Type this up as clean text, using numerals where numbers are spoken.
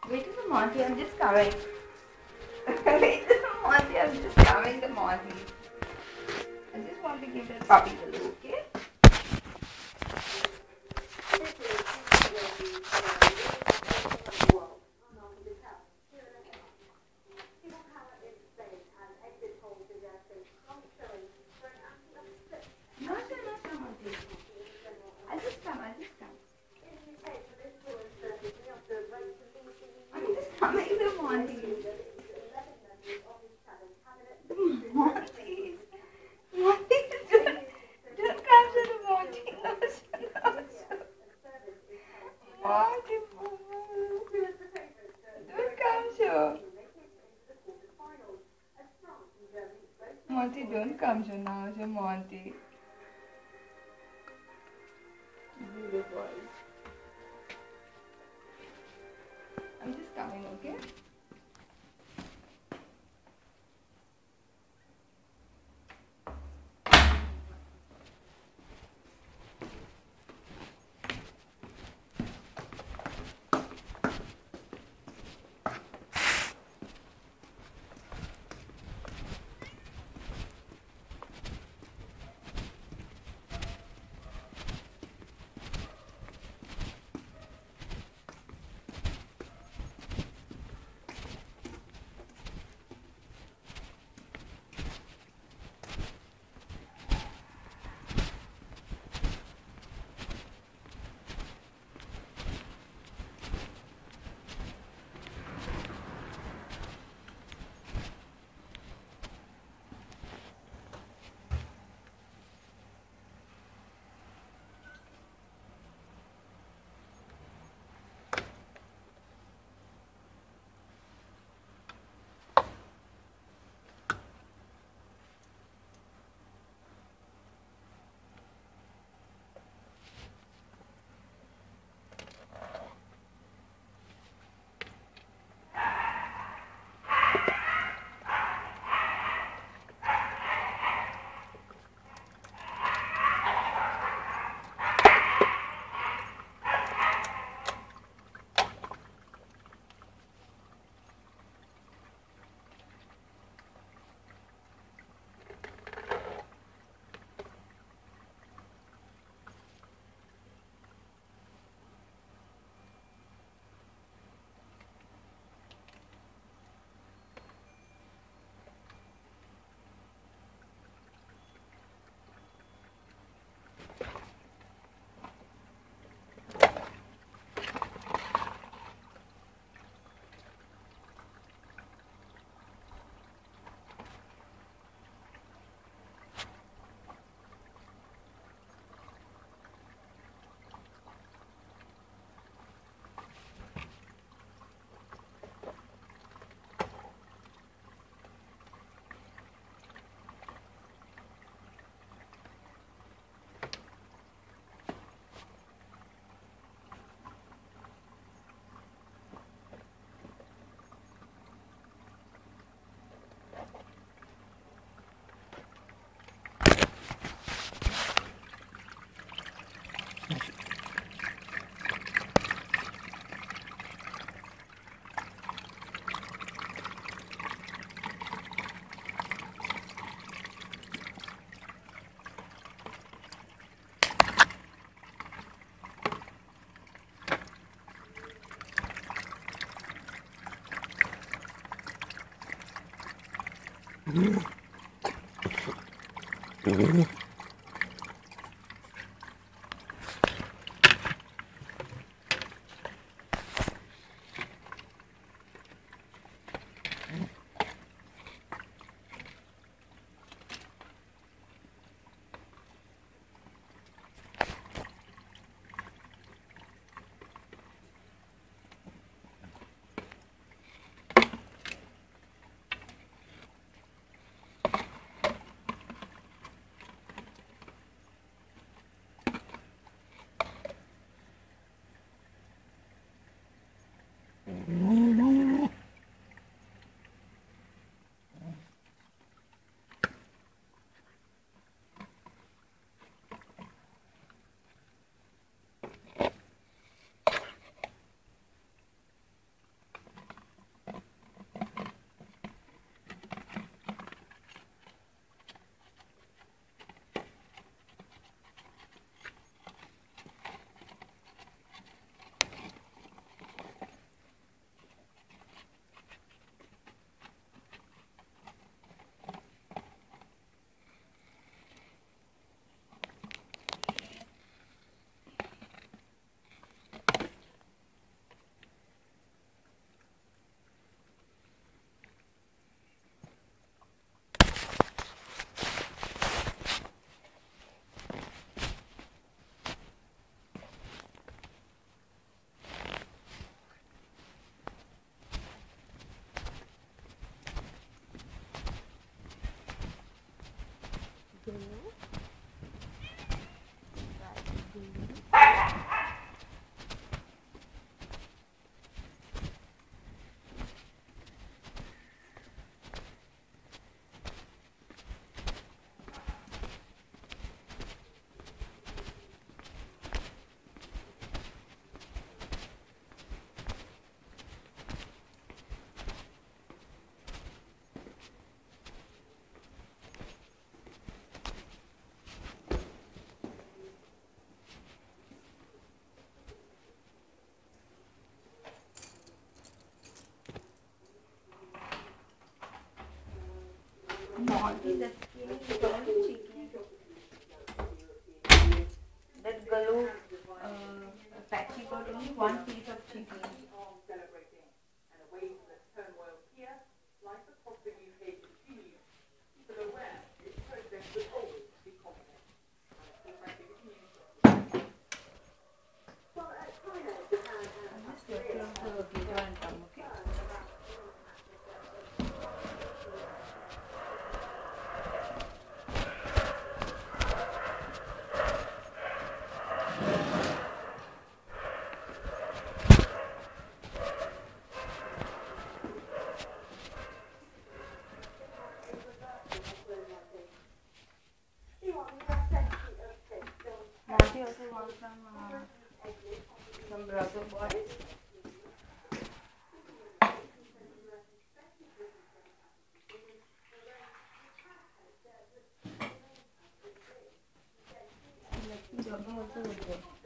Wait to the Monty, I'm just coming. Wait to the Monty, I'm just coming to Monty. I just want to give that puppy the look, okay? No, sir, no, sir, Monty. I'll just come, I'll just come. I'm just coming to Monty. Monty. Monty, don't come to the Monty. No, sir, no, sir. Monty, don't come, sir. Monty, don't come, sir, now, sir, Monty. Good boy. I'm just coming, okay? Monty, that skinny is only chicken. That Galoo patchy got only one piece of chicken. Just get close to the gator and come, okay? Monty also wants some brother boys. Lucky doggy also will go.